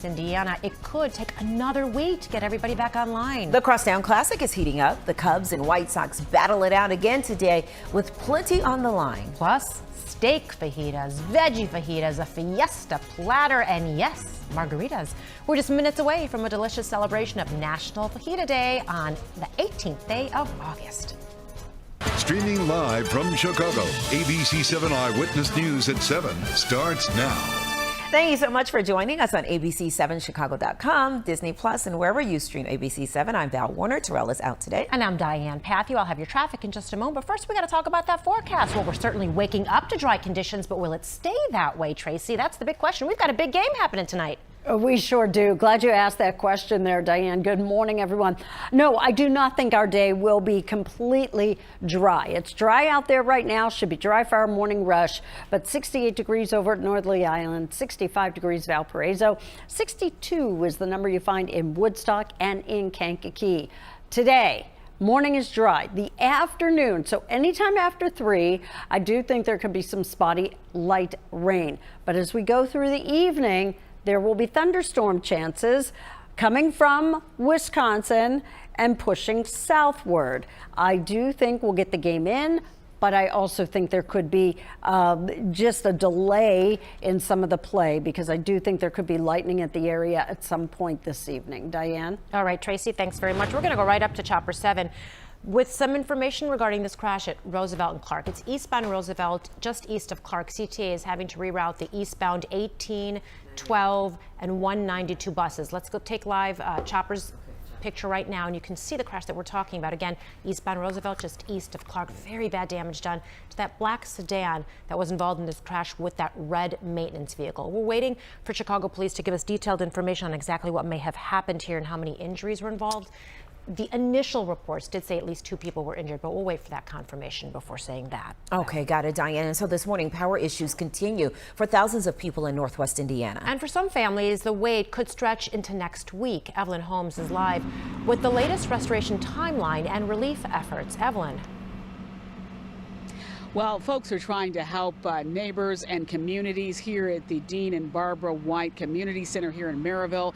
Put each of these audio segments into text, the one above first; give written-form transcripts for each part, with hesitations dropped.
Indiana, it could take another week to get everybody back online. The Crosstown Classic is heating up. The Cubs and White Sox battle it out again today with plenty on the line. Plus, steak fajitas, veggie fajitas, a fiesta platter, and yes, margaritas. We're just minutes away from a delicious celebration of National Fajita Day on the 18th day of August. Streaming live from Chicago, ABC 7 Eyewitness News at 7 starts now. Thank you so much for joining us on ABC7Chicago.com, Disney Plus, and wherever you stream ABC 7. I'm Val Warner. Terrell is out today. And I'm Diane Patthew. I'll have your traffic in just a moment. But first, we got to talk about that forecast. Well, we're certainly waking up to dry conditions, but will it stay that way, Tracy? That's the big question. We've got a big game happening tonight. We sure do. Glad you asked that question there, Diane. Good morning, everyone. No, I do not think our day will be completely dry. It's dry out there right now. Should be dry for our morning rush, but 68 degrees over at Northley Island, 65 degrees Valparaiso, 62 is the number you find in Woodstock and in Kankakee. Today, morning is dry. The afternoon, so anytime after 3, I do think there could be some spotty light rain. But as we go through the evening, there will be thunderstorm chances coming from Wisconsin and pushing southward. I do think we'll get the game in, but I also think there could be just a delay in some of the play because I do think there could be lightning at the area at some point this evening. Diane? All right, Tracy, thanks very much. We're going to go right up to Chopper 7. With some information regarding this crash at Roosevelt and Clark. It's eastbound Roosevelt, just east of Clark. CTA is having to reroute the eastbound 18, 12, and 192 buses. Let's go take live Chopper's picture right now, and you can see the crash that we're talking about. Again, eastbound Roosevelt, just east of Clark. Very bad damage done to that black sedan that was involved in this crash with that red maintenance vehicle. We're waiting for Chicago police to give us detailed information on exactly what may have happened here and how many injuries were involved. The initial reports did say at least 2 people were injured, but we'll wait for that confirmation before saying that. Okay, got it, Diane. And so this morning, power issues continue for thousands of people in Northwest Indiana. And for some families, the wait could stretch into next week. Evelyn Holmes is live with the latest restoration timeline and relief efforts. Evelyn. Well, folks are trying to help neighbors and communities here at the Dean and Barbara White Community Center here in Maryville.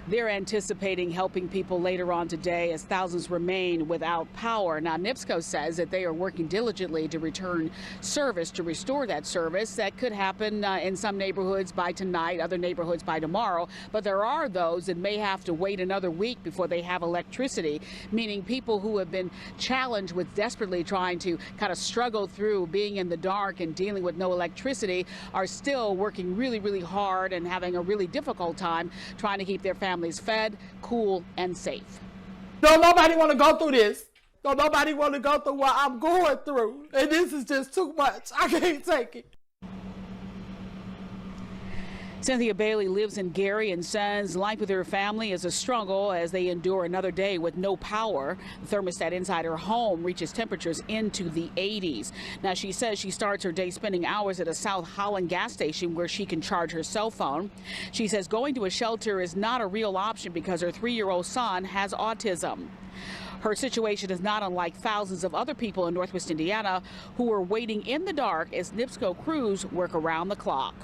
They're anticipating helping people later on today as thousands remain without power. Now, NIPSCO says that they are working diligently to return service, to restore that service. That could happen in some neighborhoods by tonight, other neighborhoods by tomorrow. But there are those that may have to wait another week before they have electricity, meaning people who have been challenged with desperately trying to kind of struggle through being in the dark and dealing with no electricity are still working really, really hard and having a really difficult time trying to keep their families fed, cool, and safe. Don't nobody want to go through this. Don't nobody want to go through what I'm going through. And this is just too much. I can't take it. Cynthia Bailey lives in Gary and says life with her family is a struggle as they endure another day with no power. The thermostat inside her home reaches temperatures into the 80s. Now, she says she starts her day spending hours at a South Holland gas station where she can charge her cell phone. She says going to a shelter is not a real option because her 3-year-old son has autism. Her situation is not unlike thousands of other people in Northwest Indiana who are waiting in the dark as NIPSCO crews work around the clock.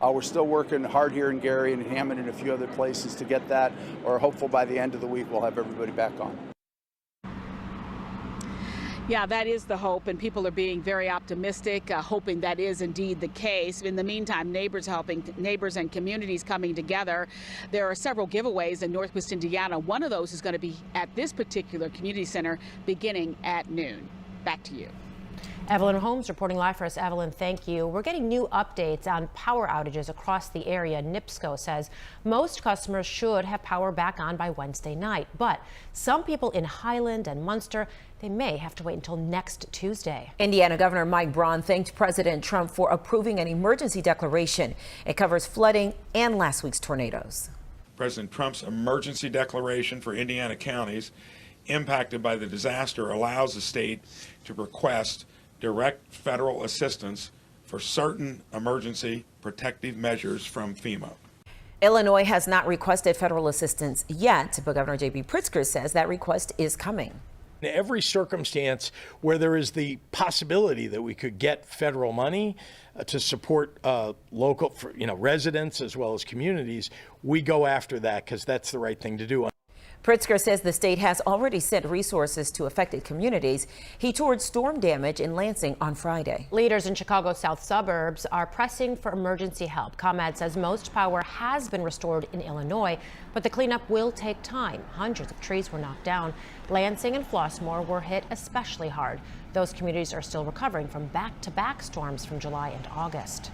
We're still working hard here in Gary and Hammond and a few other places to get that. We're hopeful by the end of the week we'll have everybody back on. Yeah, that is the hope, and people are being very optimistic, hoping that is indeed the case. In the meantime, neighbors helping, neighbors and communities coming together. There are several giveaways in Northwest Indiana. One of those is going to be at this particular community center beginning at noon. Back to you. Evelyn Holmes reporting live for us. Evelyn, thank you. We're getting new updates on power outages across the area. NIPSCO says most customers should have power back on by Wednesday night, but some people in Highland and Munster, they may have to wait until next Tuesday. Indiana Governor Mike Braun thanked President Trump for approving an emergency declaration. It covers flooding and last week's tornadoes. President Trump's emergency declaration for Indiana counties impacted by the disaster allows the state to request direct federal assistance for certain emergency protective measures from FEMA. Illinois has not requested federal assistance yet, but Governor J.B. Pritzker says that request is coming. In every circumstance where there is the possibility that we could get federal money to support local, residents as well as communities, we go after that because that's the right thing to do. Pritzker says the state has already sent resources to affected communities. He toured storm damage in Lansing on Friday. Leaders in Chicago's south suburbs are pressing for emergency help. ComEd says most power has been restored in Illinois, but the cleanup will take time. Hundreds of trees were knocked down. Lansing and Flossmoor were hit especially hard. Those communities are still recovering from back-to-back storms from July and August.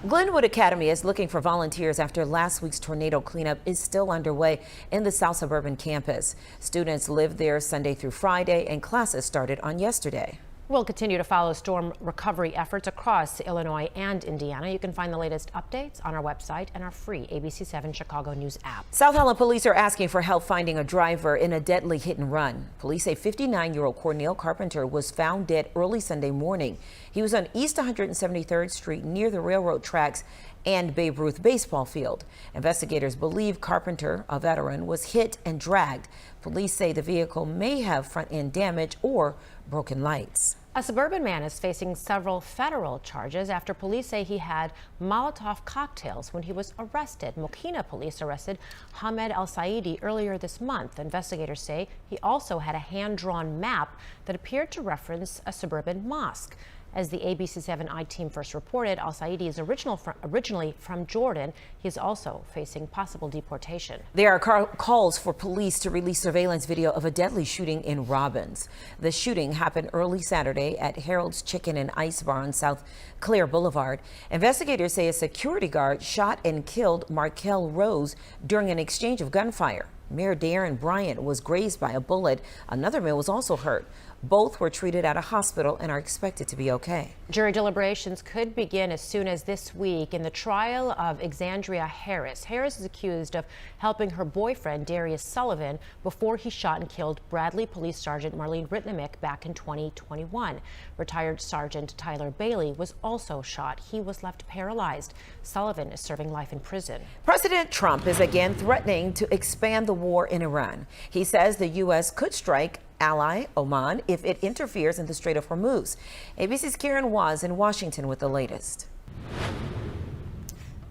Glenwood Academy is looking for volunteers after last week's tornado cleanup is still underway in the South Suburban campus. Students lived there Sunday through Friday, and classes started on yesterday. We'll continue to follow storm recovery efforts across Illinois and Indiana. You can find the latest updates on our website and our free ABC7 Chicago News app. South Holland police are asking for help finding a driver in a deadly hit and run. Police say 59-year-old Cornell Carpenter was found dead early Sunday morning. He was on East 173rd Street near the railroad tracks and Babe Ruth baseball field. Investigators believe Carpenter, a veteran, was hit and dragged. Police say the vehicle may have front-end damage or broken lights. A suburban man is facing several federal charges after police say he had Molotov cocktails when he was arrested. Mokina police arrested Hamed El-Saidi earlier this month. Investigators say he also had a hand-drawn map that appeared to reference a suburban mosque. As the ABC7 I-Team first reported, El-Saidi is originally from Jordan. He is also facing possible deportation. There are calls for police to release surveillance video of a deadly shooting in Robbins. The shooting happened early Saturday at Harold's Chicken and Ice Bar on South Clare Boulevard. Investigators say a security guard shot and killed Markel Rose during an exchange of gunfire. Mayor Darren Bryant was grazed by a bullet. Another man was also hurt. Both were treated at a hospital and are expected to be okay. Jury deliberations could begin as soon as this week in the trial of Exandria Harris. Harris is accused of helping her boyfriend, Darius Sullivan, before he shot and killed Bradley Police Sergeant Marlene Ritnemick back in 2021. Retired Sergeant Tyler Bailey was also shot. He was left paralyzed. Sullivan is serving life in prison. President Trump is again threatening to expand the war in Iran. He says the U.S. could strike ally Oman if it interferes in the Strait of Hormuz. ABC's Karen Was in Washington with the latest.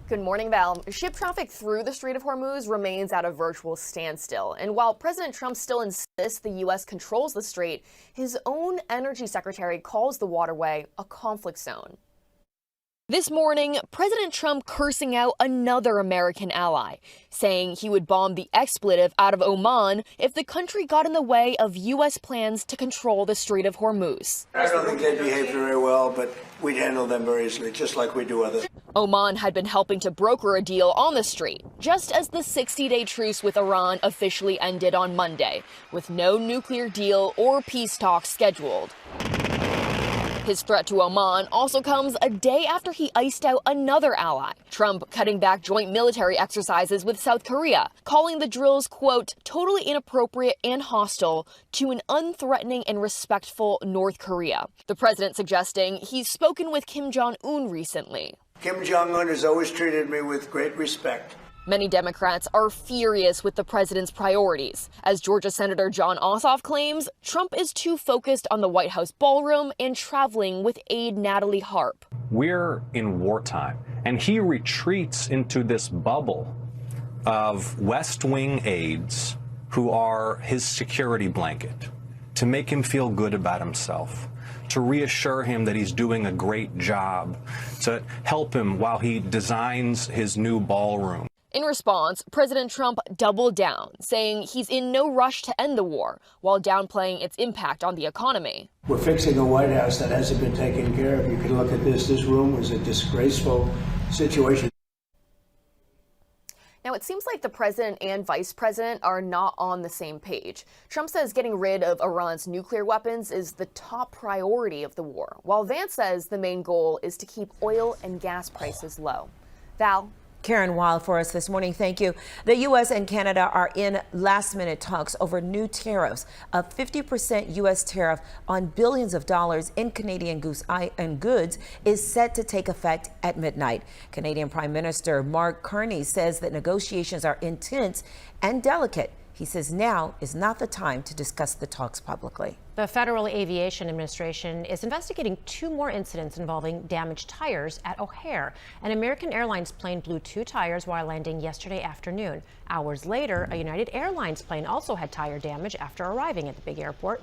Good morning, Val. Ship traffic through the Strait of Hormuz remains at a virtual standstill. And while President Trump still insists the U.S. controls the strait, his own energy secretary calls the waterway a conflict zone. This morning, President Trump cursing out another American ally, saying he would bomb the expletive out of Oman if the country got in the way of U.S. plans to control the Strait of Hormuz. I don't think they'd behave very well, but we'd handle them very easily, just like we do others. Oman had been helping to broker a deal on the strait, just as the 60-day truce with Iran officially ended on Monday, with no nuclear deal or peace talks scheduled. His threat to Oman also comes a day after he iced out another ally. Trump cutting back joint military exercises with South Korea, calling the drills, quote, totally inappropriate and hostile to an unthreatening and respectful North Korea. The president suggesting he's spoken with Kim Jong-un recently. Kim Jong-un has always treated me with great respect. Many Democrats are furious with the president's priorities. As Georgia Senator John Ossoff claims, Trump is too focused on the White House ballroom and traveling with aide Natalie Harp. We're in wartime, and he retreats into this bubble of West Wing aides who are his security blanket to make him feel good about himself, to reassure him that he's doing a great job, to help him while he designs his new ballroom. In response, President Trump doubled down, saying he's in no rush to end the war, while downplaying its impact on the economy. We're fixing a White House that hasn't been taken care of. You can look at this. This room was a disgraceful situation. Now, it seems like the president and vice president are not on the same page. Trump says getting rid of Iran's nuclear weapons is the top priority of the war, while Vance says the main goal is to keep oil and gas prices low. Val? Karen Weil for us this morning. Thank you. The U.S. and Canada are in last-minute talks over new tariffs. A 50% U.S. tariff on billions of dollars in Canadian goods is set to take effect at midnight. Canadian Prime Minister Mark Carney says that negotiations are intense and delicate. He says now is not the time to discuss the talks publicly. The Federal Aviation Administration is investigating 2 more incidents involving damaged tires at O'Hare. An American Airlines plane blew 2 tires while landing yesterday afternoon. Hours later, a United Airlines plane also had tire damage after arriving at the big airport.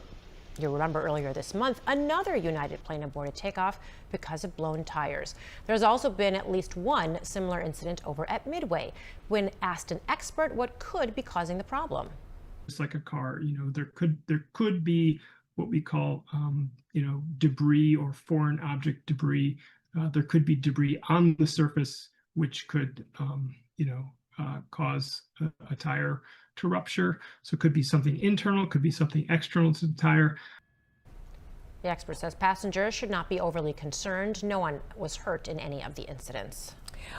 You'll remember earlier this month, another United plane aborted takeoff because of blown tires. There's also been at least one similar incident over at Midway. When asked an expert what could be causing the problem. It's like a car, there could be what we call, debris or foreign object debris. There could be debris on the surface, which could, cause a tire to rupture. So it could be something internal, could be something external to the tire. The expert says passengers should not be overly concerned. No one was hurt in any of the incidents.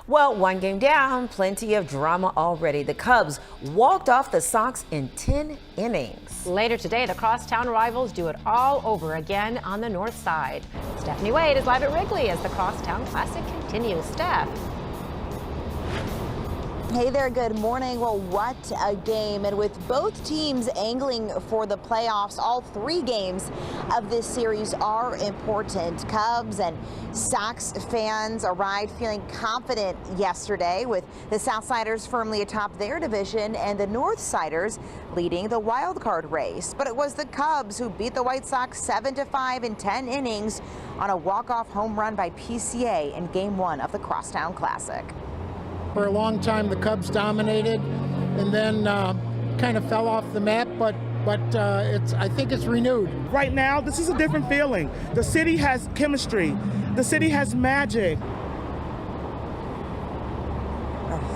Well, 1 game down, plenty of drama already. The Cubs walked off the Sox in 10 innings. Later today, the crosstown rivals do it all over again on the north side. Stephanie Wade is live at Wrigley as the Crosstown Classic continues. Steph. Hey there, good morning. Well, what a game. And with both teams angling for the playoffs, all 3 games of this series are important. Cubs and Sox fans arrived feeling confident yesterday, with the Southsiders firmly atop their division and the Northsiders leading the wild card race. But it was the Cubs who beat the White Sox 7-5 in 10 innings on a walk-off home run by PCA in Game 1 of the Crosstown Classic. For a long time, the Cubs dominated, and then kind of fell off the map. But I think it's renewed. Right now, this is a different feeling. The city has chemistry. The city has magic.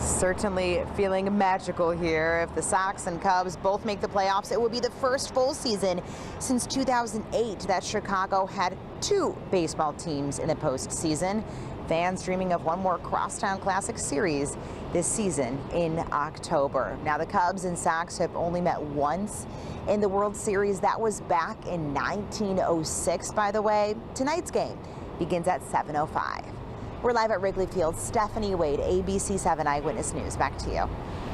Certainly feeling magical here. If the Sox and Cubs both make the playoffs, it will be the first full season since 2008 that Chicago had 2 baseball teams in the postseason. Fans dreaming of one more Crosstown Classic series this season in October. Now, the Cubs and Sox have only met once in the World Series. That was back in 1906, by the way. Tonight's game begins at 7:05. We're live at Wrigley Field. Stephanie Wade, ABC 7 Eyewitness News. Back to you.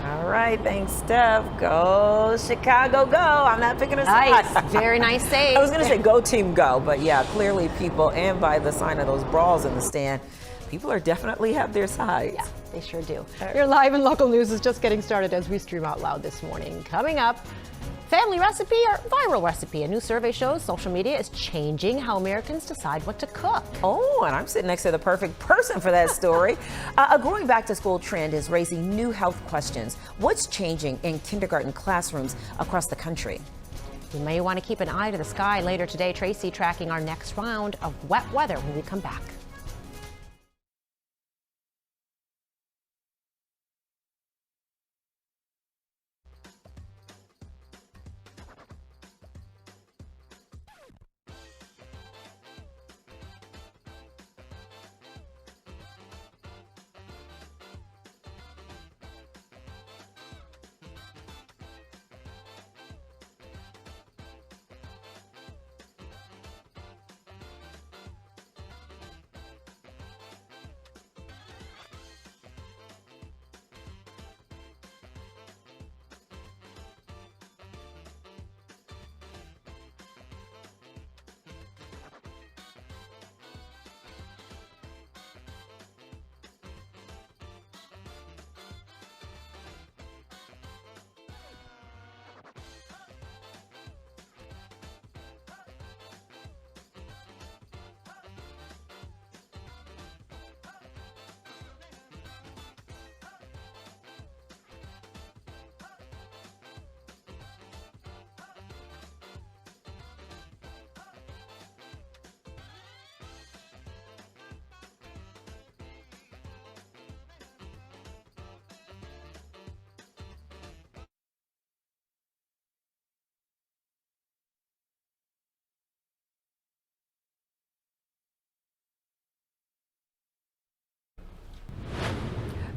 All right, thanks, Steph. Go Chicago, go. I'm not picking a side. Nice, very nice save. I was going to say go team go, but yeah, clearly people, and by the sign of those brawls in the stand, people are definitely have their sides. Yeah, they sure do. Your live and local news is just getting started as we stream out loud this morning. Coming up, family recipe or viral recipe? A new survey shows social media is changing how Americans decide what to cook. Oh, and I'm sitting next to the perfect person for that story. A growing back-to-school trend is raising new health questions. What's changing in kindergarten classrooms across the country? You may want to keep an eye to the sky later today. Tracy tracking our next round of wet weather when we come back.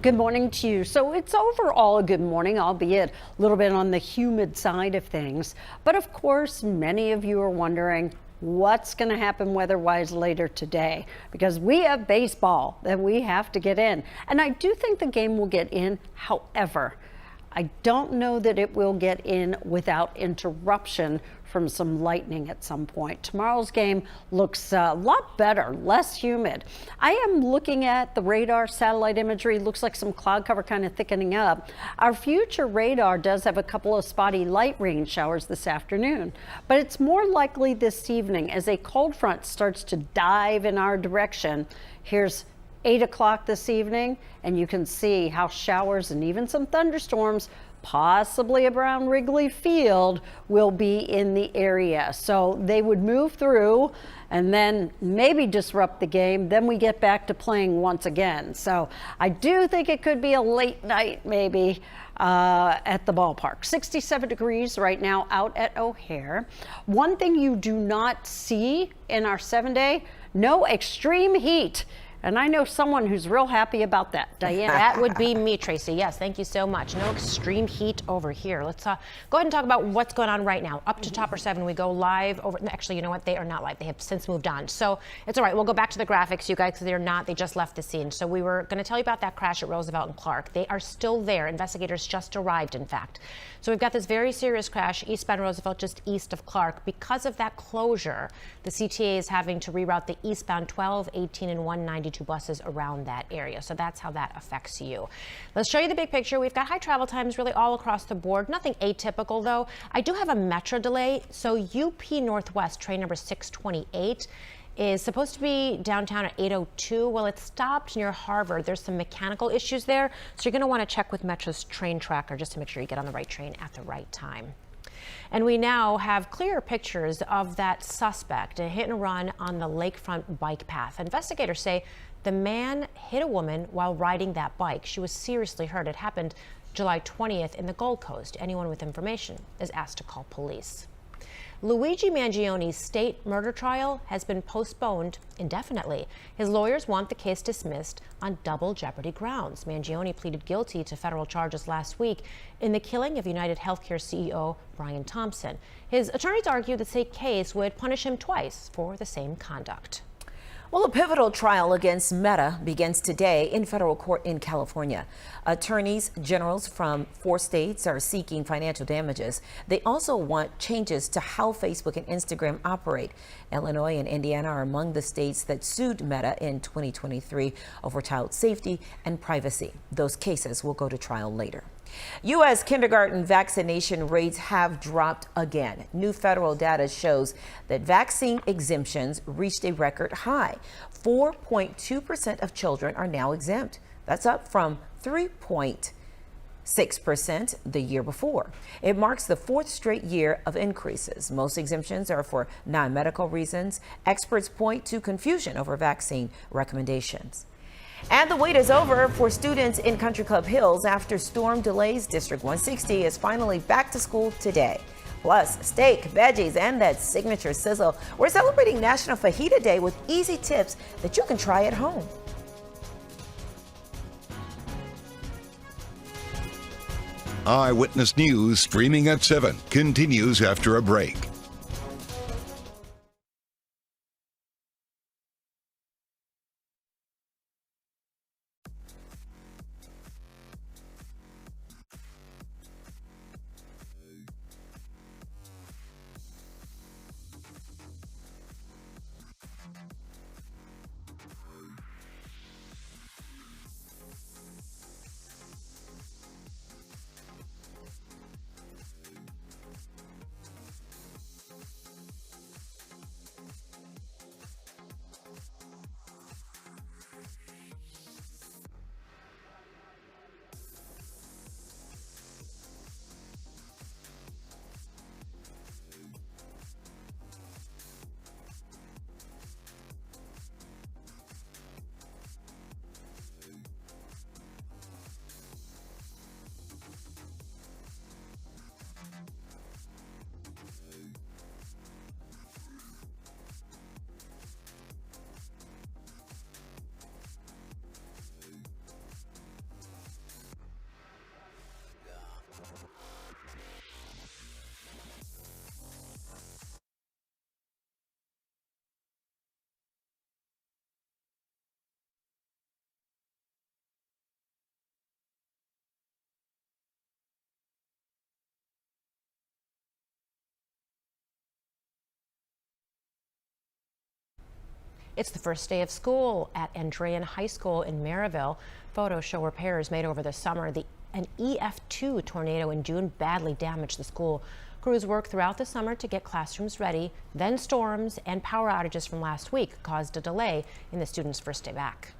Good morning to you. So it's overall a good morning, albeit a little bit on the humid side of things. But of course, many of you are wondering what's going to happen weather-wise later today, because we have baseball that we have to get in. And I do think the game will get in. However, I don't know that it will get in without interruption from some lightning at some point. Tomorrow's game looks a lot better, less humid. I am looking at the radar satellite imagery. Looks like some cloud cover kind of thickening up. Our future radar does have a couple of spotty light rain showers this afternoon, but it's more likely this evening as a cold front starts to dive in our direction. Here's 8 o'clock this evening, and you can see how showers and even some thunderstorms, possibly around Wrigley Field, will be in the area. So they would move through and then maybe disrupt the game. Then we get back to playing once again. So I do think it could be a late night maybe at the ballpark. 67 degrees right now out at O'Hare. One thing you do not see in our 7-day, no extreme heat. And I know someone who's real happy about that. Diane? That would be me, Tracy. Yes, thank you so much. No extreme heat over here. Let's go ahead and talk about what's going on right now. Up to Topper 7, we go live over. Actually, you know what? They are not live. They have since moved on. So it's all right. We'll go back to the graphics, you guys, because they're not. They just left the scene. So we were going to tell you about that crash at Roosevelt and Clark. They are still there. Investigators just arrived, in fact. So we've got this very serious crash eastbound Roosevelt, just east of Clark. Because of that closure, the CTA is having to reroute the eastbound 12, 18, and 192 buses around that area. So that's how that affects you. Let's show you the big picture. We've got high travel times really all across the board. Nothing atypical, though. I do have a metro delay. So UP Northwest train number 628 is supposed to be downtown at 8:02. Well, it stopped near Harvard. There's some mechanical issues there. So you're going to want to check with Metro's train tracker just to make sure you get on the right train at the right time. And we now have clearer pictures of that suspect, a hit and run on the lakefront bike path. Investigators say the man hit a woman while riding that bike. She was seriously hurt. It happened July 20th in the Gold Coast. Anyone with information is asked to call police. Luigi Mangioni's state murder trial has been postponed indefinitely. His lawyers want the case dismissed on double jeopardy grounds. Mangioni pleaded guilty to federal charges last week in the killing of United Healthcare CEO Brian Thompson. His attorneys argue the state case would punish him twice for the same conduct. Well, a pivotal trial against Meta begins today in federal court in California. Attorneys generals from 4 states are seeking financial damages. They also want changes to how Facebook and Instagram operate. Illinois and Indiana are among the states that sued Meta in 2023 over child safety and privacy. Those cases will go to trial later. U.S. kindergarten vaccination rates have dropped again. New federal data shows that vaccine exemptions reached a record high. 4.2% of children are now exempt. That's up from 3.6% the year before. It marks the 4th straight year of increases. Most exemptions are for non-medical reasons. Experts point to confusion over vaccine recommendations. And the wait is over for students in Country Club Hills after storm delays. District 160 is finally back to school today. Plus, steak, veggies, and that signature sizzle. We're celebrating National Fajita Day with easy tips that you can try at home. Eyewitness News streaming at 7 continues after a break. It's the first day of school at Andrean High School in Maryville. Photos show repairs made over the summer. An EF2 tornado in June badly damaged the school. Crews worked throughout the summer to get classrooms ready. Then storms and power outages from last week caused a delay in the students' first day back.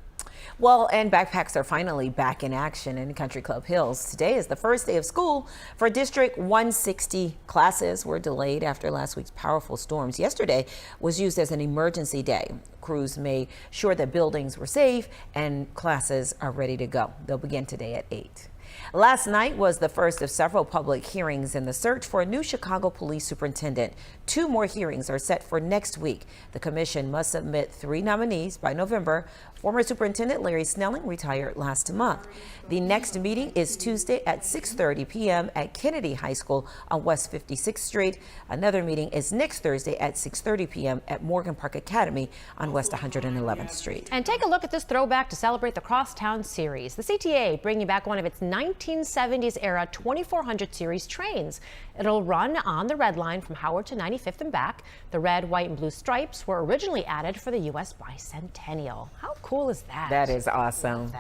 Well, and backpacks are finally back in action in Country Club Hills. Today is the first day of school for District 160. Classes were delayed after last week's powerful storms. Yesterday was used as an emergency day. Crews made sure that buildings were safe and classes are ready to go. They'll begin today at 8. Last night was the first of several public hearings in the search for a new Chicago police superintendent. 2 more hearings are set for next week. The commission must submit 3 nominees by November. Former Superintendent Larry Snelling retired last month. The next meeting is Tuesday at 6:30 p.m. at Kennedy High School on West 56th Street. Another meeting is next Thursday at 6:30 p.m. at Morgan Park Academy on West 111th Street. And take a look at this throwback to celebrate the Crosstown series. The CTA bringing back one of its 1970s era 2400 series trains. It'll run on the Red Line from Howard to 95th and back. The red, white, and blue stripes were originally added for the U.S. bicentennial. How cool is that? That is awesome.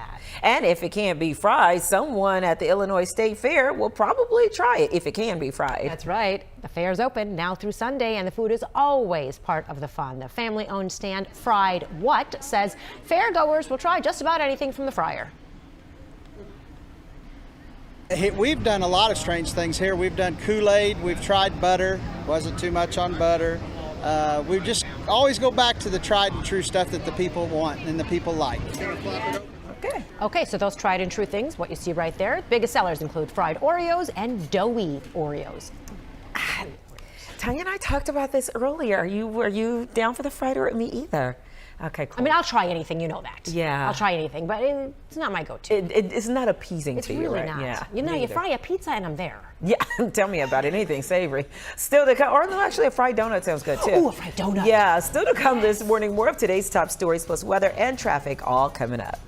And if it can't be fried, someone at the Illinois State Fair will probably try it if it can be fried. That's right. The fair's open now through Sunday, and the food is always part of the fun. The family-owned stand Fried What says fairgoers will try just about anything from the fryer. We've done a lot of strange things here. We've done Kool-Aid, we've tried butter, wasn't too much on butter. We just always go back to the tried and true stuff that the people want and the people like. Okay, so those tried and true things, what you see right there. Biggest sellers include fried Oreos and doughy Oreos. Tanya and I talked about this earlier. Are you down for the fried or me either? Okay, cool. I mean, I'll try anything, you know that. Yeah. I'll try anything, but it's not my go-to. It's not appeasing to you, It's really right? not. Yeah, You know, me you either. fry a pizza and I'm there. Yeah, tell me about it. Anything savory. Still to come, or no, actually a fried donut sounds good too. Ooh, a fried donut. Yeah, still to come this morning. More of today's top stories plus weather and traffic all coming up.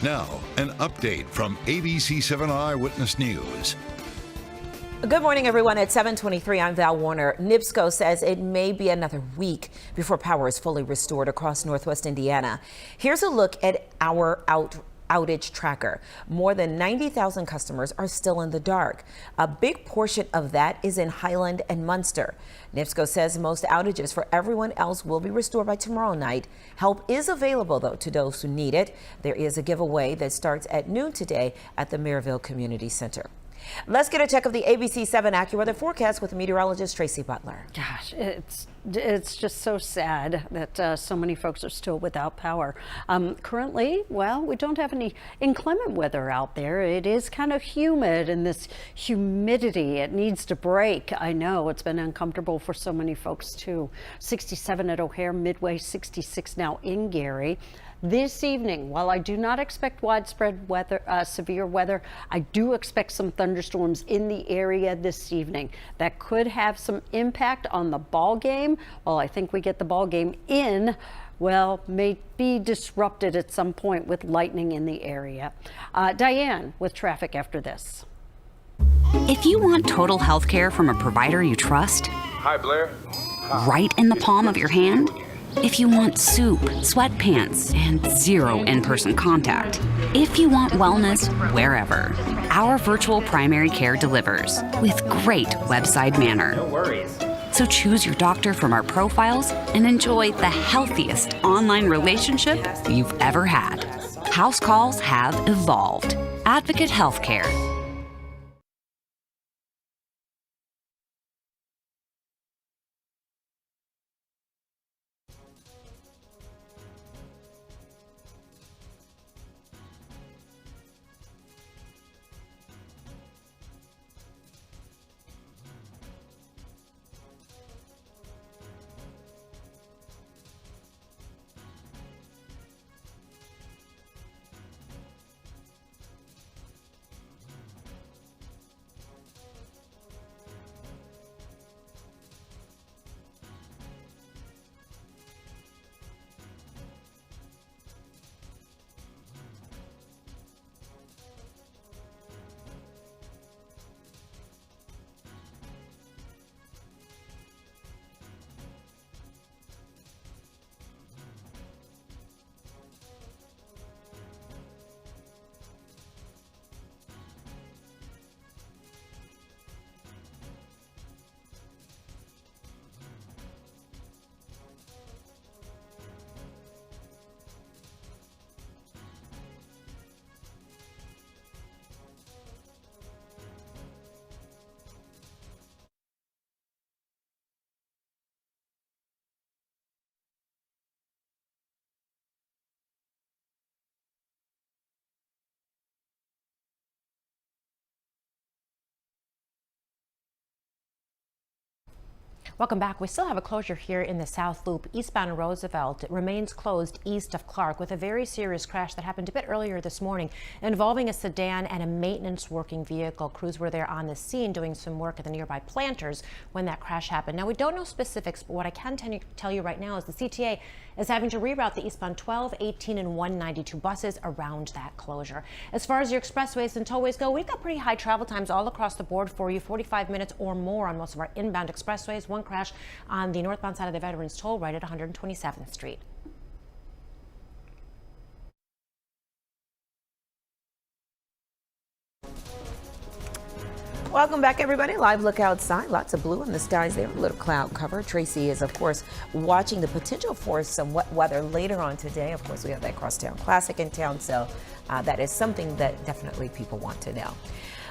Now, an update from ABC 7 Eyewitness News. Good morning, everyone. At 7:23, I'm Val Warner. NIPSCO says it may be another week before power is fully restored across Northwest Indiana. Here's a look at our outage tracker. More than 90,000 customers are still in the dark. A big portion of that is in Highland and Munster. NIPSCO says most outages for everyone else will be restored by tomorrow night. Help is available, though, to those who need it. There is a giveaway that starts at noon today at the Maryville Community Center. Let's get a check of the ABC 7 AccuWeather forecast with meteorologist Tracy Butler. Gosh, it's just so sad that so many folks are still without power. Currently, well, we don't have any inclement weather out there. It is kind of humid, and this humidity, it needs to break. I know it's been uncomfortable for so many folks too. 67 at O'Hare, Midway 66 now in Gary. This evening, while I do not expect widespread weather, severe weather, I do expect some thunderstorms in the area this evening that could have some impact on the ball game. Well, I think we get the ball game in, well, may be disrupted at some point with lightning in the area. Diane with traffic after this. If you want total health care from a provider you trust, Hi, Blair. right in the palm of your hand, if you want soup, sweatpants, and zero in-person contact, if you want wellness wherever, our virtual primary care delivers with great website manner. No worries. So choose your doctor from our profiles and enjoy the healthiest online relationship you've ever had. House calls have evolved. Advocate Healthcare. Welcome back. We still have a closure here in the South Loop. Eastbound Roosevelt remains closed east of Clark with a very serious crash that happened a bit earlier this morning involving a sedan and a maintenance working vehicle. Crews were there on the scene doing some work at the nearby planters when that crash happened. Now, we don't know specifics, but what I can tell you right now is the CTA is having to reroute the eastbound 12, 18, and 192 buses around that closure. As far as your expressways and tollways go, we've got pretty high travel times all across the board for you, 45 minutes or more on most of our inbound expressways. One crash on the northbound side of the Veterans Toll right at 127th Street. Welcome back, everybody. Live look outside. Lots of blue in the skies there. A little cloud cover. Tracy is, of course, watching the potential for some wet weather later on today. Of course, we have that Crosstown Classic in town, so that is something that definitely people want to know.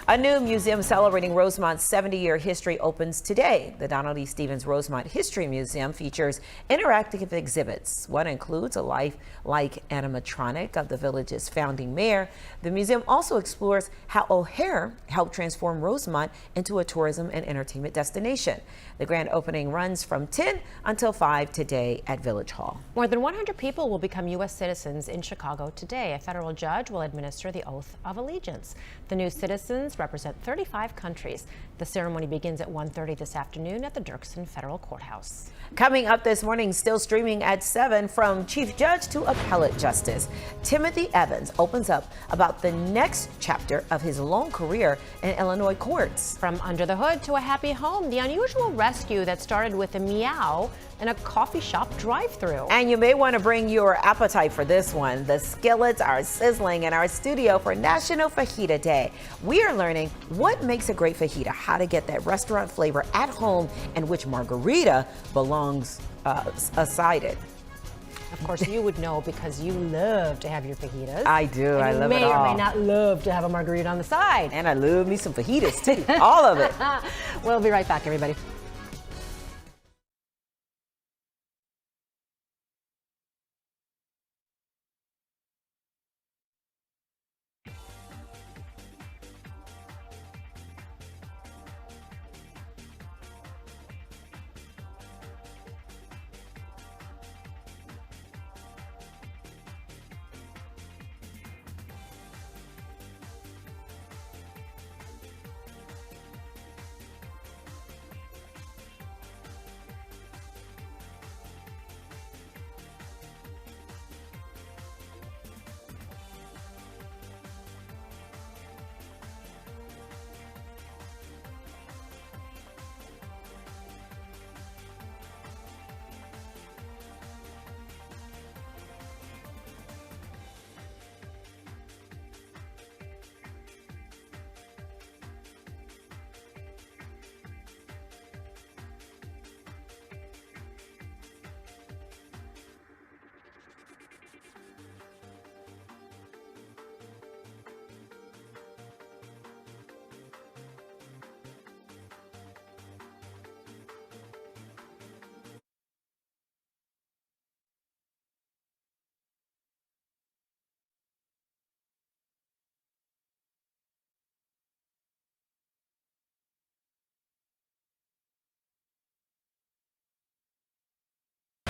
A new museum celebrating Rosemont's 70-year history opens today. The Donald E. Stevens Rosemont History Museum features interactive exhibits. One includes a lifelike animatronic of the village's founding mayor. The museum also explores how O'Hare helped transform Rosemont into a tourism and entertainment destination. The grand opening runs from 10 until 5 today at Village Hall. More than 100 people will become U.S. citizens in Chicago today. A federal judge will administer the oath of allegiance. The new citizens represent 35 countries. The ceremony begins at 1:30 this afternoon at the Dirksen Federal Courthouse. Coming up this morning, still streaming at 7, from Chief Judge to Appellate Justice, Timothy Evans opens up about the next chapter of his long career in Illinois courts. From under the hood to a happy home, the unusual rescue that started with a meow in a coffee shop drive-thru. And you may want to bring your appetite for this one. The skillets are sizzling in our studio for National Fajita Day. We are learning what makes a great fajita, how to get that restaurant flavor at home, and which margarita belongs aside it. Of course, you would know because you love to have your fajitas. I do. I love it all. You may or may not love to have a margarita on the side. And I love me some fajitas too. All of it. We'll be right back, everybody.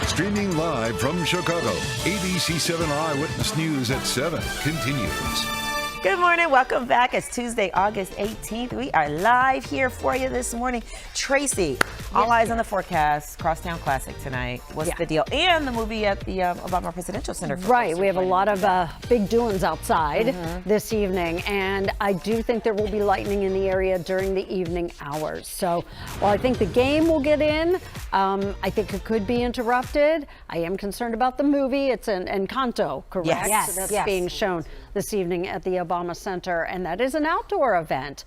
Streaming live from Chicago, ABC 7 Eyewitness News at 7 continues. Good morning. Welcome back. It's Tuesday, August 18th. We are live here for you this morning. Tracy, all eyes on the forecast. Crosstown Classic tonight. What's the deal? And the movie at the Obama Presidential Center. Right. We have a lot of big doings outside this evening. And I do think there will be lightning in the area during the evening hours. So while I think the game will get in, I think it could be interrupted. I am concerned about the movie. It's an Encanto, correct? Yes. That's being shown this evening at the Obama Center, and that is an outdoor event.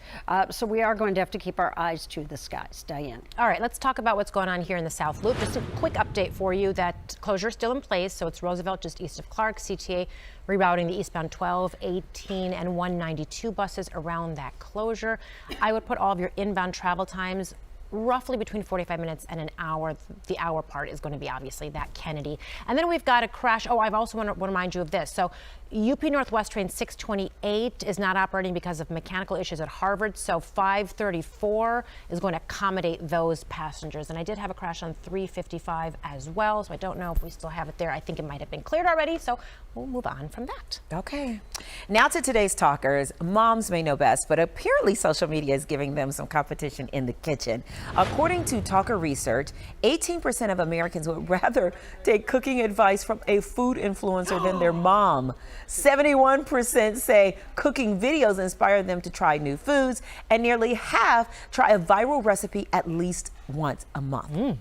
So we are going to have to keep our eyes to the skies. Diane. All right, let's talk about what's going on here in the South Loop. Just a quick update for you that closure is still in place. So it's Roosevelt just east of Clark, CTA rerouting the eastbound 12, 18, and 192 buses around that closure. I would put all of your inbound travel times roughly between 45 minutes and an hour. The hour part is going to be obviously that Kennedy. And then we've got a crash. Oh, I've also want to remind you of this. So UP Northwest train 628 is not operating because of mechanical issues at Harvard, so 534 is going to accommodate those passengers. And I did have a crash on 355 as well, so I don't know if we still have it there. I think it might have been cleared already, so we'll move on from that. Okay. Now to today's talkers. Moms may know best, but apparently social media is giving them some competition in the kitchen. According to Talker Research, 18% of Americans would rather take cooking advice from a food influencer than their mom. 71% say cooking videos inspire them to try new foods, and nearly half try a viral recipe at least once a month.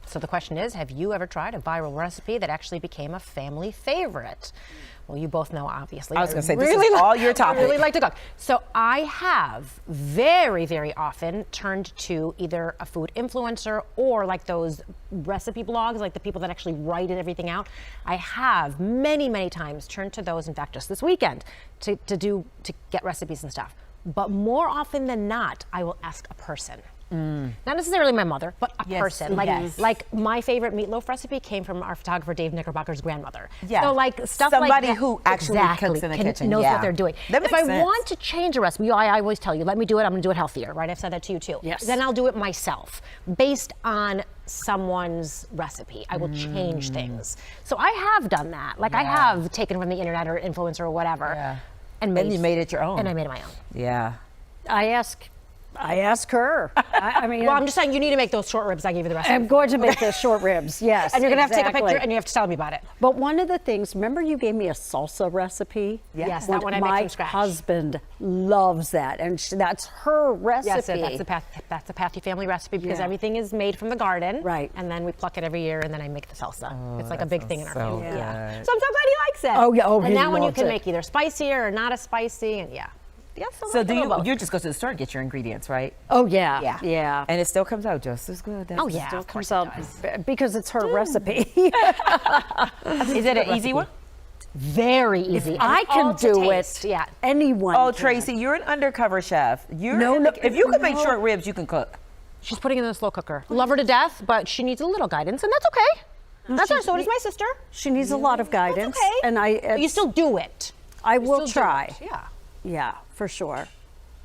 So the question is, have you ever tried a viral recipe that actually became a family favorite? Well, you both know, obviously. I was going to say, this is all your topic. I really like to cook. So I have very, very often turned to either a food influencer or like those recipe blogs, like the people that actually write everything out. I have many, many times turned to those, in fact, just this weekend, to get recipes and stuff. But more often than not, I will ask a person. Not necessarily my mother, but a person. Like my favorite meatloaf recipe came from our photographer Dave Knickerbocker's grandmother. Yeah. So like stuff Somebody like that, who actually cooks in the kitchen. knows Yeah. what they're doing. That If makes I sense. want to change a recipe, I always tell you, let me do it. I'm going to do it healthier, right? I've said that to you too. Yes. Then I'll do it myself based on someone's recipe. I will change things. So I have done that. Like I have taken from the internet or influencer or whatever, and you made it your own. And I made it my own. Yeah. I ask her. I mean, well, I'm just saying you need to make those short ribs I gave you the recipe. I'm going to make the short ribs, yes. And you're going to have to take a exactly. picture and you have to tell me about it. But one of the things, remember you gave me a salsa recipe? Yes, that one I make from scratch. My husband loves that, and that's her recipe. Yes, that's a Pathy family recipe because everything is made from the garden. Right. And then we pluck it every year and then I make the salsa. It's like a big thing in our family. good. Yeah. So I'm so glad he likes it. Oh, yeah. Oh, and he that one you loves can it. make either spicier or not as spicy, and So do you just go to the store and get your ingredients, right? Oh, yeah. Yeah. And it still comes out just as good. Oh, yeah. Still of course comes it out does. because it's her recipe. Is it an easy one? Very easy. If I can all to do taste. it, Yeah. anyone Oh, can. Tracy, you're an undercover chef. No, if you could make short ribs, you can cook. She's putting it in the slow cooker. Love her to death, but she needs a little guidance, and that's okay. That's her. So does my sister. She needs a lot of guidance. okay. And But you still do it. I You will still do try. it. Yeah. Yeah, for sure.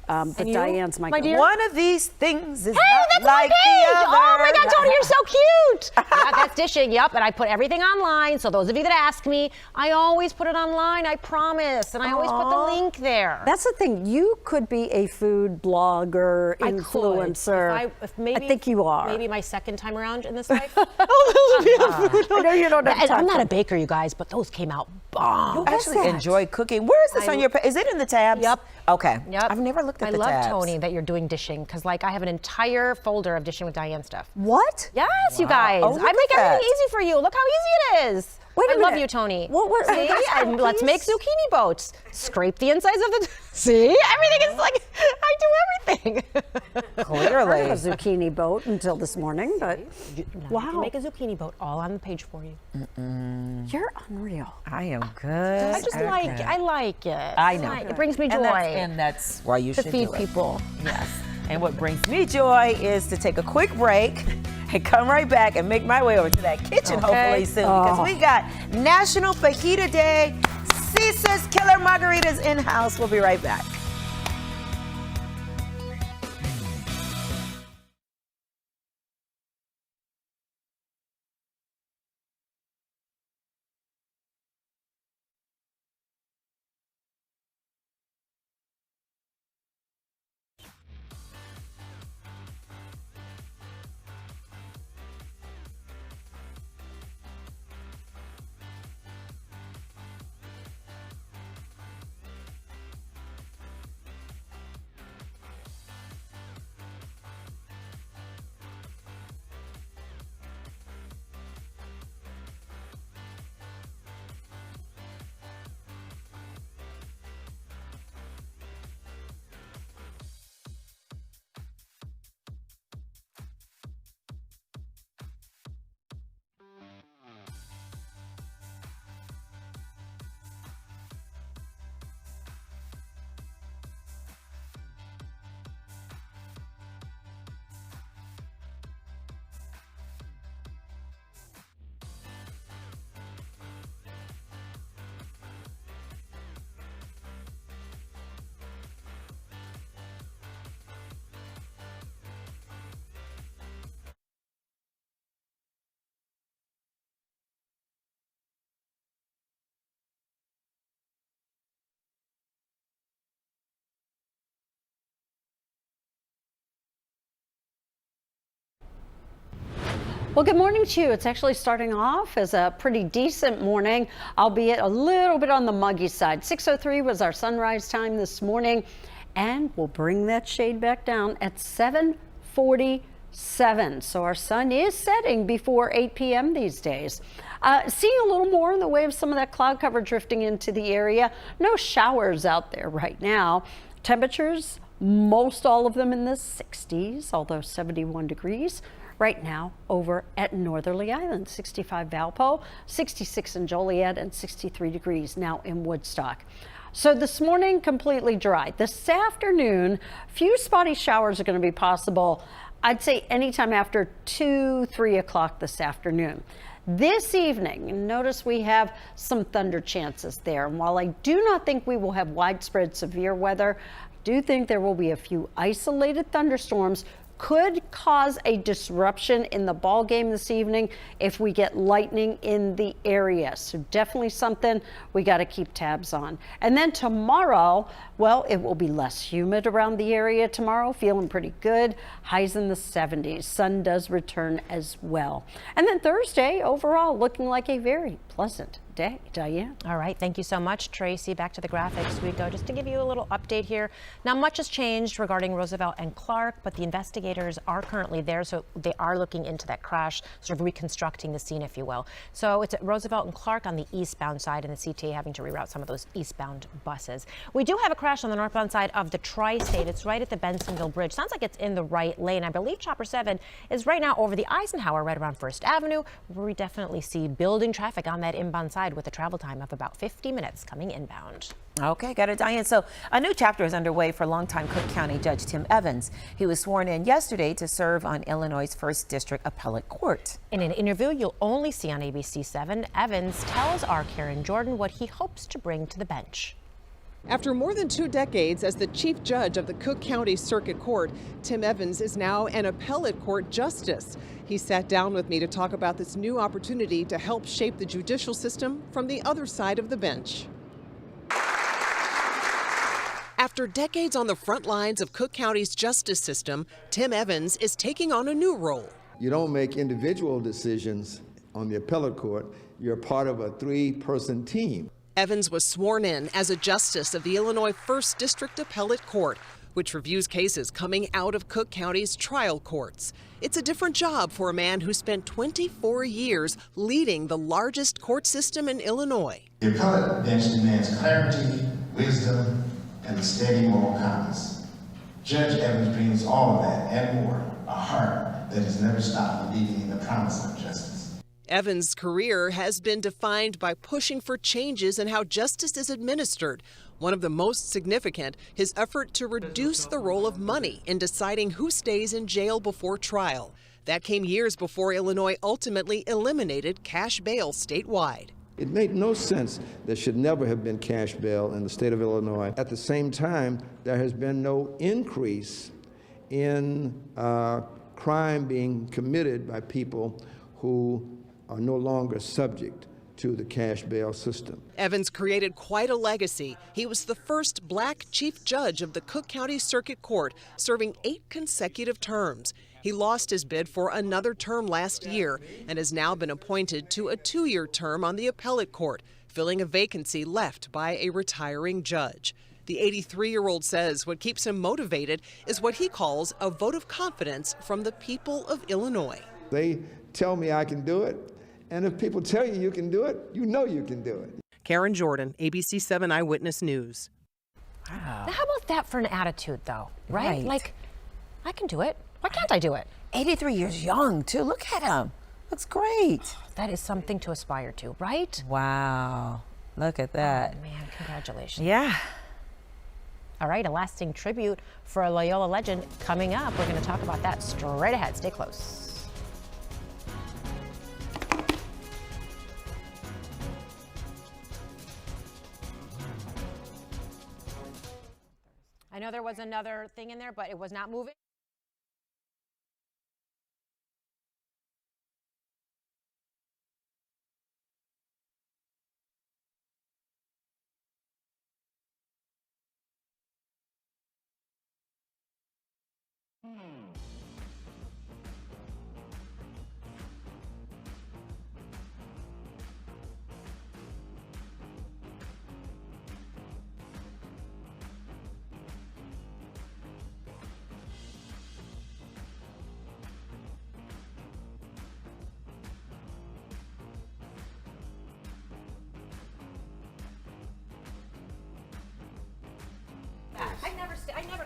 But And you, Diane's my my girl. dear? One of these things is Hey, not that's like my page! the other. Oh my God, Tony, you're so cute! Yeah, that's dishing, yep, and I put everything online, so those of you that ask me, I always put it online, I promise, and I always put the link there. That's the thing. You could be a food blogger, I could. influencer. If maybe, I think you are. Maybe my second time around in this life. I know you don't have And time I'm not for- a baker, you guys, but those came out bomb. You actually enjoy cooking. Where is this on your page? Is it in the tabs? Yep. Okay. Yep. I've never looked at I the love tabs. Tony that you're doing dishing because like I have an entire folder of dishing with Diane stuff. What? Yes, you guys. Oh, look I make at that. everything easy for you. Look how easy it is. Wait a I love minute. you, Tony. What See? that's And let's make cookies? zucchini boats. Scrape the insides of the. See? Everything is like I do everything. I Clearly. heard of a zucchini boat until this morning, but Wow. I can make a zucchini boat all on the page for you. you're unreal. I am good. I just like it. I like it. I know. It brings me joy. And that's why you to should feed do it. people. Yes. And what brings me joy is to take a quick break and come right back and make my way over to that kitchen hopefully soon because we got National Fajita Day. Caesar's Killer Margaritas in-house. We'll be right back. Well, good morning to you. It's actually starting off as a pretty decent morning, albeit a little bit on the muggy side. 6:03 was our sunrise time this morning, and we'll bring that shade back down at 7:47. So our sun is setting before 8 p.m. these days. Seeing a little more in the way of some of that cloud cover drifting into the area. No showers out there right now. Temperatures, most all of them in the 60s, although 71 degrees. Right now over at Northerly Island, 65 Valpo, 66 in Joliet, and 63 degrees now in Woodstock. So this morning, completely dry. This afternoon, few spotty showers are going to be possible. I'd say anytime after 2-3 o'clock this afternoon. This evening, notice we have some thunder chances there. And while I do not think we will have widespread severe weather, I do think there will be a few isolated thunderstorms could cause a disruption in the ball game this evening if we get lightning in the area. So definitely something we got to keep tabs on. And then tomorrow, well, it will be less humid around the area tomorrow, feeling pretty good. Highs in the 70s. Sun does return as well. And then Thursday, overall, looking like a very pleasant day. Diane. All right. Thank you so much, Tracy. Back to the graphics we go. Just to give you a little update here. Not much has changed regarding Roosevelt and Clark, but the investigators are currently there. So they are looking into that crash, sort of reconstructing the scene, if you will. So it's at Roosevelt and Clark on the eastbound side, and the CTA having to reroute some of those eastbound buses. We do have a crash on the northbound side of the Tri-State. It's right at the Bensonville Bridge. Sounds like it's in the right lane. I believe Chopper 7 is right now over the Eisenhower, right around First Avenue, where we definitely see building traffic on that inbound side with a travel time of about 50 minutes coming inbound. Okay, got it, Diane. So a new chapter is underway for longtime Cook County Judge Tim Evans. He was sworn in yesterday to serve on Illinois' 1st District Appellate Court. In an interview you'll only see on ABC 7, Evans tells our Karen Jordan what he hopes to bring to the bench. After more than 2 decades as the chief judge of the Cook County Circuit Court, Tim Evans is now an appellate court justice. He sat down with me to talk about this new opportunity to help shape the judicial system from the other side of the bench. After decades on the front lines of Cook County's justice system, Tim Evans is taking on a new role. You don't make individual decisions on the appellate court. You're part of a 3-person team. Evans was sworn in as a justice of the Illinois 1st District Appellate Court, which reviews cases coming out of Cook County's trial courts. It's a different job for a man who spent 24 years leading the largest court system in Illinois. The appellate bench demands clarity, wisdom, and a steady moral compass. Judge Evans brings all of that and more, a heart that has never stopped believing in the promise of justice. Evans' career has been defined by pushing for changes in how justice is administered. One of the most significant, his effort to reduce the role of money in deciding who stays in jail before trial. That came years before Illinois ultimately eliminated cash bail statewide. It made no sense. There should never have been cash bail in the state of Illinois. At the same time, there has been no increase in crime being committed by people who are no longer subject to the cash bail system. Evans created quite a legacy. He was the first black chief judge of the Cook County Circuit Court, serving 8 consecutive terms. He lost his bid for another term last year and has now been appointed to a 2-year term on the appellate court, filling a vacancy left by a retiring judge. The 83-year-old says what keeps him motivated is what he calls a vote of confidence from the people of Illinois. They tell me I can do it. And if people tell you you can do it, you know you can do it. Karen Jordan, ABC 7 Eyewitness News. Wow. Now, how about that for an attitude, though, right? Like, I can do it. Why can't I do it? 83 years young, too. Look at him. Looks great. That is something to aspire to, right? Wow. Look at that. Oh, man, congratulations. Yeah. All right, a lasting tribute for a Loyola legend coming up. We're going to talk about that straight ahead. Stay close. I know there was another thing in there, but it was not moving.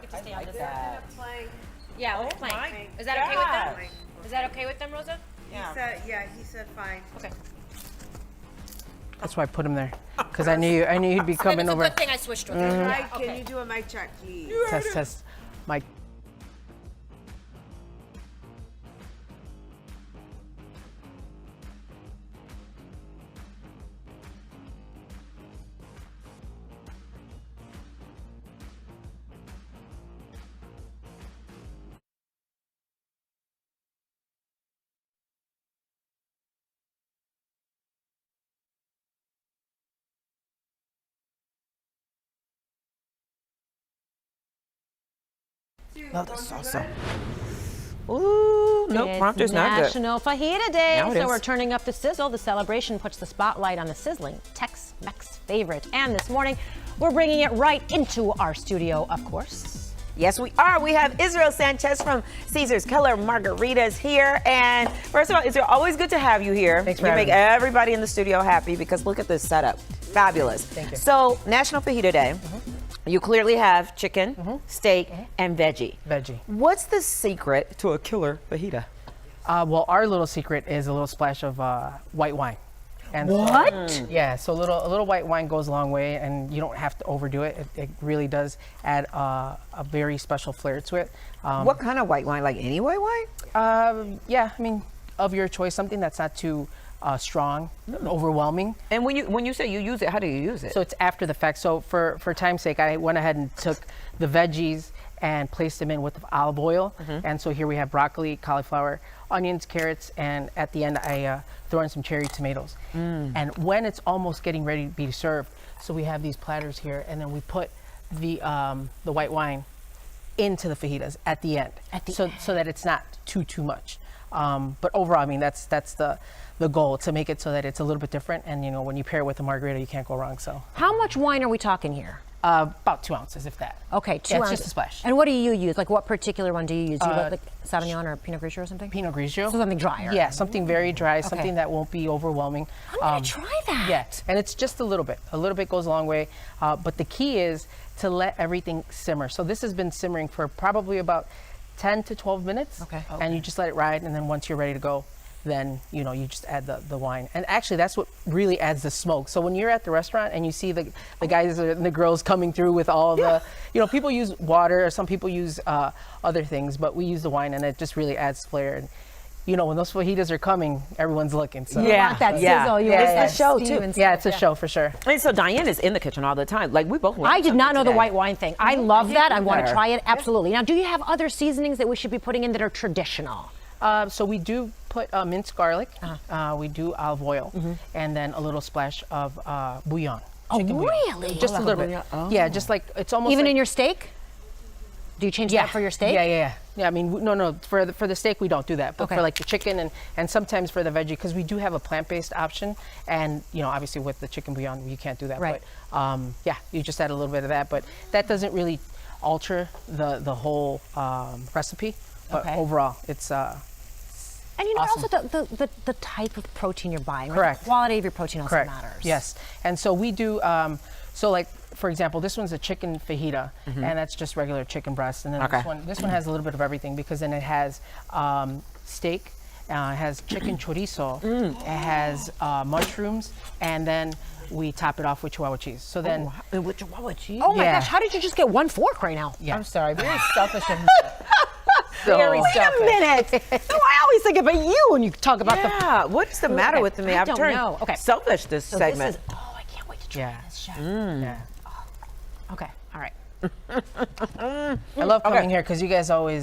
get to stay on this that. side. Yeah, Oh we'll play. my Is that okay with them? gosh. Is that okay with them, Rosa? Yeah. He said fine. Okay. That's why I put him there, because I knew he'd be coming It's a over. good thing I switched with Mike, her. Yeah, can okay. you do a mic check, please? Test. Mike. Love the salsa. Ooh, no, It's prompter's not good. National Fajita Day, Now it so is. we're turning up the sizzle. The celebration puts the spotlight on the sizzling Tex-Mex favorite. And this morning, we're bringing it right into our studio, of course. Yes, we are. We have Israel Sanchez from Caesar's Keller Margaritas here. And first of all, Israel, always good to have you here. Thanks for you having make me. everybody in the studio happy because look at this setup. Fabulous. Thank you. So, National Fajita Day. You clearly have chicken, steak, and veggie. Veggie. What's the secret to a killer fajita? Well, our little secret is a little splash of white wine. And What? Yeah, so a little white wine goes a long way, and you don't have to overdo it. It really does add a very special flair to it. What kind of white wine? Like any white wine? Yeah, I mean, of your choice, something that's not too strong, overwhelming. And when you say you use it, how do you use it? So it's after the fact. So for time's sake, I went ahead and took the veggies and placed them in with olive oil. And so here we have broccoli, cauliflower, onions, carrots, and at the end I throw in some cherry tomatoes. And when it's almost getting ready to be served, so we have these platters here, and then we put the white wine into the fajitas at the end, so that it's not too much. But overall, I mean, that's the goal, to make it so that it's a little bit different. And you know, when you pair it with a margarita, you can't go wrong. So How much wine are we talking here? about 2 ounces, if that. Okay, 2 Yeah, ounces. it's just a splash. And what do you use? Like, what particular one do you use? Do you like Sauvignon or Pinot Grigio or something? Pinot Grigio. So something drier. Yeah, something very dry, Okay. something that won't be overwhelming. I'm gonna try that. Yeah, and it's just a little bit. A little bit goes a long way. But the key is to let everything simmer. So this has been simmering for probably about 10 to 12 minutes. Okay. And you just let it ride, and then once you're ready to go, then you know you just add the wine. And actually, that's what really adds the smoke. So when you're at the restaurant and you see the guys and the girls coming through with all the, you know, people use water, or some people use other things, but we use the wine, and it just really adds flair. And you know, when those fajitas are coming, everyone's looking. So You want that sizzle. You want that It's a show steam too. and yeah, stuff, it's a show for sure. And so Diane is in the kitchen all the time. Like we both. learned I did not something know the today. white wine thing. I love that. I want to either. try it. Absolutely. Now, do you have other seasonings that we should be putting in that are traditional? So we do put minced garlic, we do olive oil, and then a little splash of bouillon. Chicken bouillon. Really? Just a little bit. Yeah, just like it's almost Even like, in your steak? Do you change that for your steak? Yeah. I mean, no. For the steak, we don't do that. But Okay. for like the chicken and sometimes for the veggie, because we do have a plant-based option, and you know, obviously with the chicken bouillon, you can't do that. Right. But yeah, you just add a little bit of that, but that doesn't really alter the whole recipe. But Okay. overall, it's And you know, awesome. also the type of protein you're buying. Right? Correct. The quality of your protein also Correct. matters. Yes. And so we do, so like, for example, this one's a chicken fajita, and that's just regular chicken breast. And then this one has a little bit of everything, because then it has steak, it has chicken chorizo, it has mushrooms, and then we top it off with Chihuahua cheese. So then, with Chihuahua cheese. Oh my Yeah. gosh, how did you just get 1 fork right now? Yeah. I'm sorry, very selfish of me. Very Wait a minute. No, I always think about you when you talk about Yeah, what's the matter Okay, with me? I I've don't turned know. Okay. selfish this So segment. This is, I can't wait to try Yeah. this, chef. yeah. Okay, all right. I love coming here because you guys always.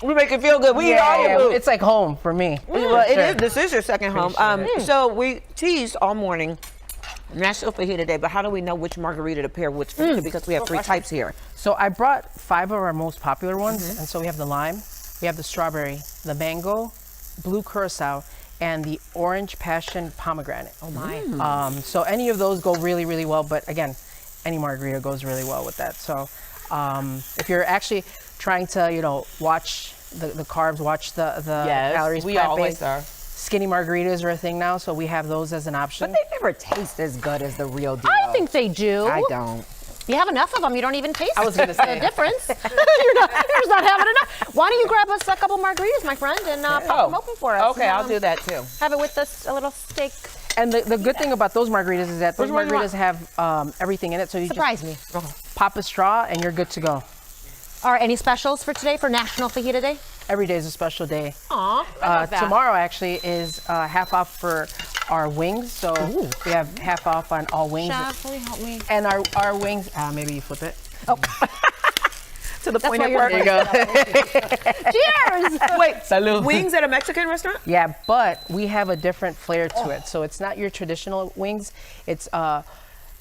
We make it feel good. We eat all your food. It's like home for me. Well, Sure. it is. This is your second home. Appreciate it. So we teased all morning National Fajita Day, but how do we know which margarita to pair which fajita? Because we have 3 types here. So I brought 5 of our most popular ones, and so we have the lime, we have the strawberry, the mango, blue curacao, and the orange passion pomegranate. Oh my. So any of those go really, really well, but again, any margarita goes really well with that. So if you're actually trying to, you know, watch the carbs, watch the calories, we always plant-based, are. skinny margaritas are a thing now, so we have those as an option. But they never taste as good as the real deal. I think they do. I don't. You have enough of them. You don't even taste I was gonna say. the difference. you're just not having enough. Why don't you grab us a couple margaritas, my friend, and pop them open for us? Okay, I'll do that too. Have it with this a little steak. And the good thing about those margaritas is that those Which one do you margaritas have everything in it. So you Surprise just me. pop a straw and you're good to go. Are any specials for today for National Fajita Day? Every day is a special day. Aw, I love that. Tomorrow actually is half off for our wings. So we have half off on all wings. Chef, will you help me? And our wings, maybe you flip it. Oh. To the point why of you're work. Cheers! Wait, Salud. wings at a Mexican restaurant? Yeah, but we have a different flair to it. So it's not your traditional wings. It's a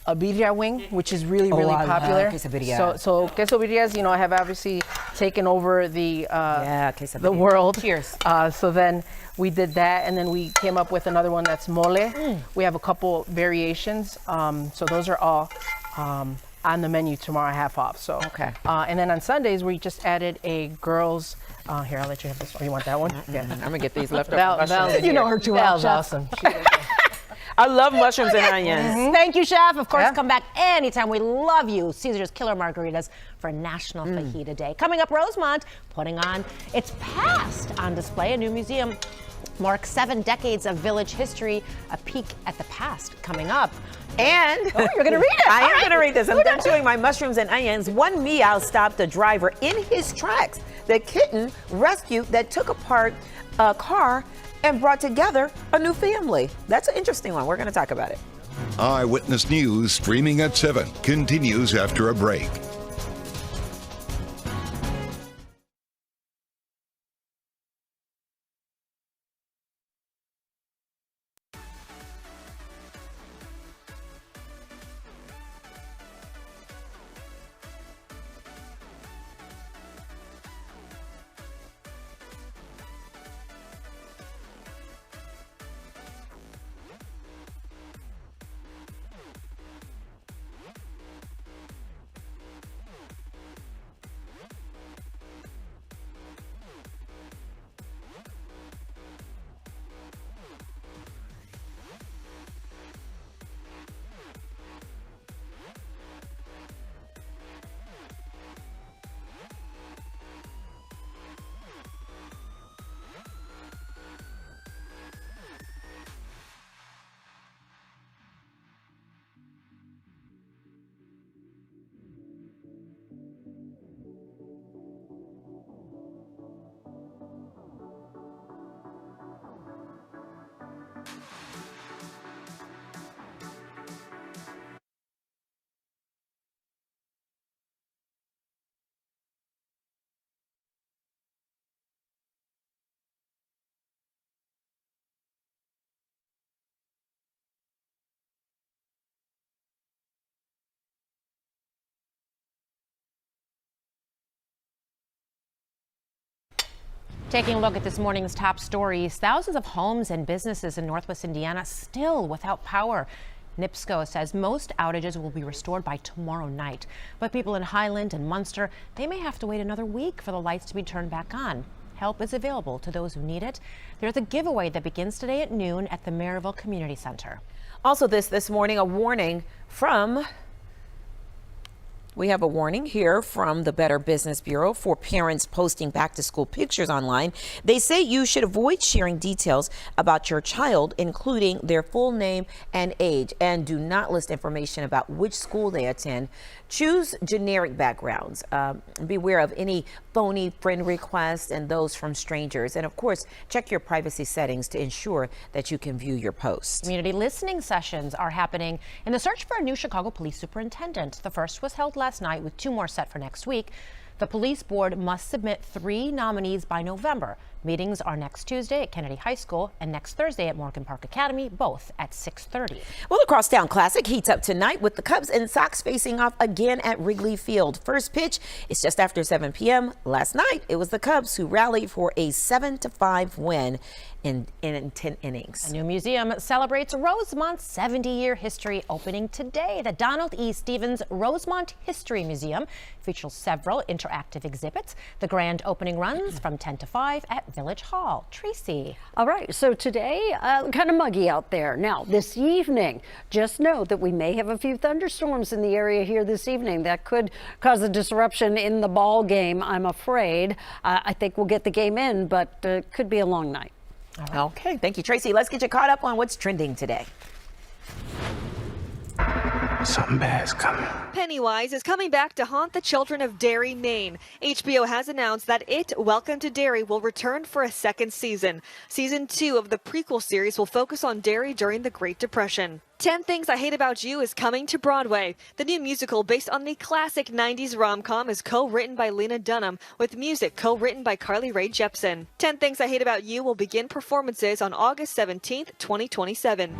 birria wing, which is really, really I love popular. quesadilla. So quesadillas, have obviously taken over the quesadilla. world. Cheers. So then we did that, and then we came up with another one that's mole. We have a couple variations. So those are all on the menu tomorrow, half off. So okay. And then on Sundays we just added a girls. Here, I'll let you have this one. You want that one? Yeah. I'm gonna get these leftover Val, mushrooms. you know her too well. Val's awesome. I love mushrooms and onions. Thank you, Chef. Of course, come back anytime. We love you. Caesar's Killer Margaritas for National Fajita Day. Coming up, Rosemont putting on its past on display. A new museum marks 7 decades of village history. A peek at the past coming up. And you're going to read it. I am going to read this. I'm done chewing my mushrooms and onions. One meow stopped the driver in his tracks. The kitten rescue that took apart a car and brought together a new family. That's an interesting one. We're going to talk about it. Eyewitness News streaming at 7 continues after a break. Taking a look at this morning's top stories, thousands of homes and businesses in Northwest Indiana still without power. NIPSCO says most outages will be restored by tomorrow night. But people in Highland and Munster, they may have to wait another week for the lights to be turned back on. Help is available to those who need it. There's a giveaway that begins today at noon at the Maryville Community Center. Also this morning, a warning from... We have a warning here from the Better Business Bureau for parents posting back-to-school pictures online. They say you should avoid sharing details about your child, including their full name and age, and do not list information about which school they attend. Choose generic backgrounds. Beware of any phony friend requests and those from strangers. And of course, check your privacy settings to ensure that you can view your posts. Community listening sessions are happening in the search for a new Chicago police superintendent. The first was held last night with 2 more set for next week. The police board must submit 3 nominees by November. Meetings are next Tuesday at Kennedy High School and next Thursday at Morgan Park Academy, both at 6:30. Well, the Crosstown Classic heats up tonight with the Cubs and Sox facing off again at Wrigley Field. First pitch is just after 7 p.m. Last night, it was the Cubs who rallied for a 7-5 win in 10 innings. A new museum celebrates Rosemont's 70-year history, opening today. The Donald E. Stevens Rosemont History Museum features several interactive exhibits. The grand opening runs from 10 to 5 at Village Hall. Tracy. All right, so today, kind of muggy out there. Now, this evening, just know that we may have a few thunderstorms in the area here this evening. That could cause a disruption in the ball game, I'm afraid. I think we'll get the game in, but it could be a long night. Okay, thank you, Tracy. Let's get you caught up on what's trending today. Something bad's coming. Pennywise is coming back to haunt the children of Derry, Maine. HBO has announced that It, Welcome to Derry will return for a second season. Season 2 of the prequel series will focus on Derry during the Great Depression. 10 Things I Hate About You is coming to Broadway. The new musical based on the classic 90s rom-com is co-written by Lena Dunham with music co-written by Carly Rae Jepsen. 10 Things I Hate About You will begin performances on August 17th, 2027.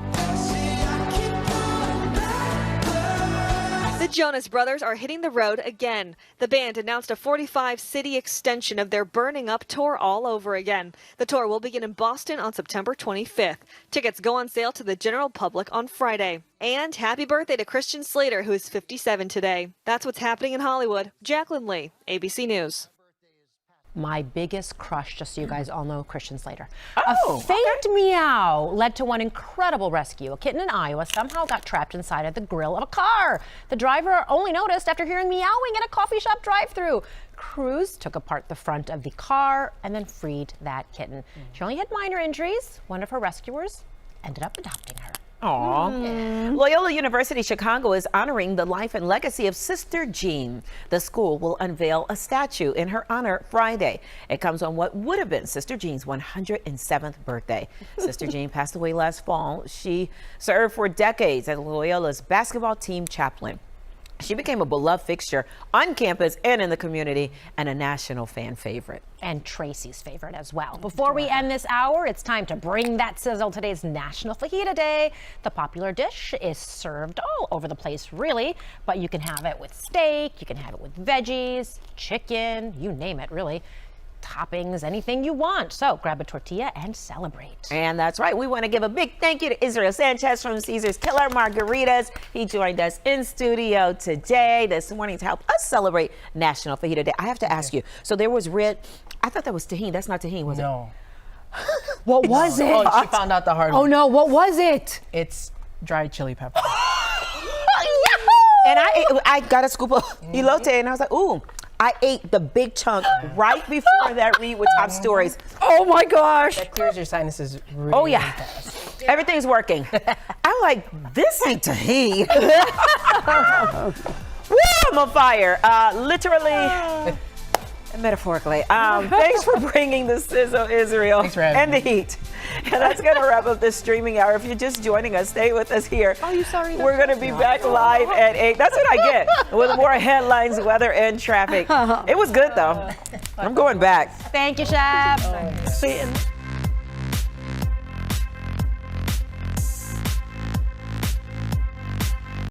The Jonas Brothers are hitting the road again. The band announced a 45-city extension of their Burning Up tour all over again. The tour will begin in Boston on September 25th. Tickets go on sale to the general public on Friday. And happy birthday to Christian Slater, who is 57 today. That's what's happening in Hollywood. Jacqueline Lee, ABC News. My biggest crush, just so you guys all know, Christian Slater. A faint meow led to one incredible rescue. A kitten in Iowa somehow got trapped inside of the grill of a car. The driver only noticed after hearing meowing in a coffee shop drive-thru. Crews took apart the front of the car and then freed that kitten. She only had minor injuries. One of her rescuers ended up adopting her. Aww. Loyola University Chicago is honoring the life and legacy of Sister Jean. The school will unveil a statue in her honor Friday. It comes on what would have been Sister Jean's 107th birthday. Sister Jean passed away last fall. She served for decades as Loyola's basketball team chaplain. She became a beloved fixture on campus and in the community and a national fan favorite. And Tracy's favorite as well. Before we end this hour, it's time to bring that sizzle. Today's National Fajita Day. The popular dish is served all over the place, really, but you can have it with steak, you can have it with veggies, chicken, you name it, really. Toppings, anything you want. So grab a tortilla and celebrate. And that's right. We want to give a big thank you to Israel Sanchez from Caesar's Killer Margaritas. He joined us in studio today this morning to help us celebrate National Fajita Day. I have to ask you, so there was red, I thought that was tahini. That's not tahini, was it? No. What was it? Oh, she found out the hard way. Oh no, what was it? It's dried chili pepper. And I got a scoop of elote and I was like, ooh. I ate the big chunk right before that read with Top Stories. Oh my gosh. That clears your sinuses really fast. Everything's working. I'm like, this ain't tahini. Woo, I'm on fire. Literally and metaphorically. Thanks for bringing the sizzle, Israel. Thanks for having and me. the heat. And that's going to wrap up this streaming hour. If you're just joining us, stay with us here. Oh, you sorry? We're going to be back live at 8. That's what I get with more headlines, weather, and traffic. It was good, though. I'm going back. Thank you, Chef. See you.